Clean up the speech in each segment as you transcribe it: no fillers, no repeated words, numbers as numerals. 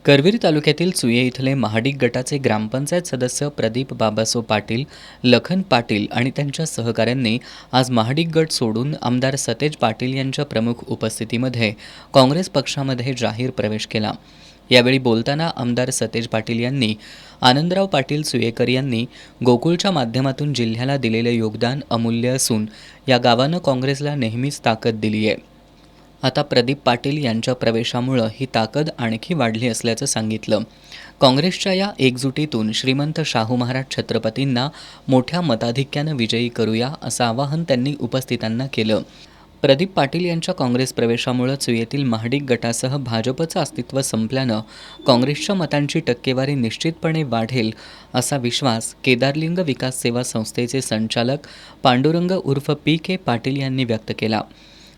करवीर तालुक्यातील चुये इथले महाडिक गटाचे ग्रामपंचायत सदस्य प्रदीप बाबासो पाटील, लखन पाटील आणि त्यांच्या सहकाऱ्यांनी आज महाडिक गट सोडून आमदार सतेज पाटील यांच्या प्रमुख उपस्थितीमध्ये काँग्रेस पक्षामध्ये जाहीर प्रवेश केला। यावेळी बोलताना आमदार सतेज पाटील यांनी आनंदराव पाटील सुयेकर यांनी गोकुळच्या माध्यमातून जिल्ह्याला दिलेले योगदान अमूल्य असून या गावानं काँग्रेसला नेहमीच ताकद दिली आहे। आता प्रदीप पाटील यांच्या प्रवेशामुळे ही ताकद आणखी वाढली असल्याचं सांगितलं। काँग्रेसच्या या एकजुटीतून श्रीमंत शाहू महाराज छत्रपतींना मोठ्या मताधिक्यानं विजयी करूया असं आवाहन त्यांनी उपस्थितांना केलं। प्रदीप पाटील यांच्या काँग्रेस प्रवेशामुळे चुयेतील महाडिक गटासह भाजपचं अस्तित्व संपल्यानं काँग्रेसच्या मतांची टक्केवारी निश्चितपणे वाढेल असा विश्वास केदारलिंग विकास सेवा संस्थेचे संचालक पांडुरंग उर्फ PK पाटील यांनी व्यक्त केला।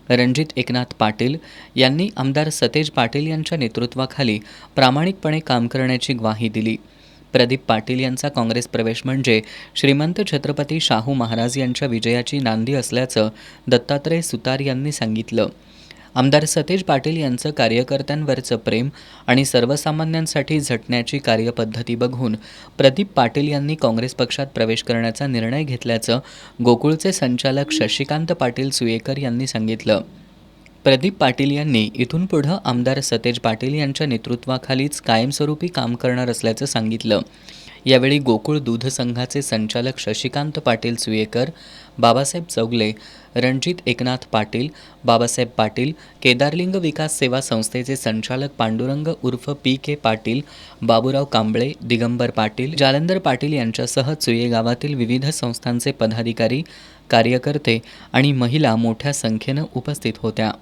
रणजित एकनाथ पाटील यांनी आमदार सतेज पाटील यांच्या नेतृत्वाखाली प्रामाणिकपणे काम करण्याची ग्वाही दिली। प्रदीप पाटील यांचा काँग्रेस प्रवेश म्हणजे श्रीमंत छत्रपती शाहू महाराज यांच्या विजयाची नांदी असल्याचं दत्तात्रय सुतार यांनी सांगितलं। आमदार सतेज पाटील यांचं कार्यकर्त्यांवरचं प्रेम आणि सर्वसामान्यांसाठी झटण्याची कार्यपद्धती बघून प्रदीप पाटील यांनी काँग्रेस पक्षात प्रवेश करण्याचा निर्णय घेतल्याचं गोकुळचे संचालक शशिकांत पाटील सुयेकर यांनी सांगितलं। प्रदीप पाटील यांनी इथून पुढे आमदार सतेज पाटील यांच्या नेतृत्वाखालीच कायमस्वरूपी काम करणार असल्याचं सांगितलं। यावेळी गोकुळ दूध संघाचे संचालक शशिकांत पाटील सुयेकर, बाबासाहेब चौगले, रणजित एकनाथ पाटील, बाबासाहेब पाटील, केदारलिंग विकास सेवा संस्थेचे संचालक पांडुरंग उर्फ PK पाटील, बाबूराव कांबळे, दिगंबर पाटील, जालंधर पाटील यांच्यासह चुये गावातील विविध संस्थांचे पदाधिकारी, कार्यकर्ते आणि महिला मोठ्या संख्येनं उपस्थित होत्या।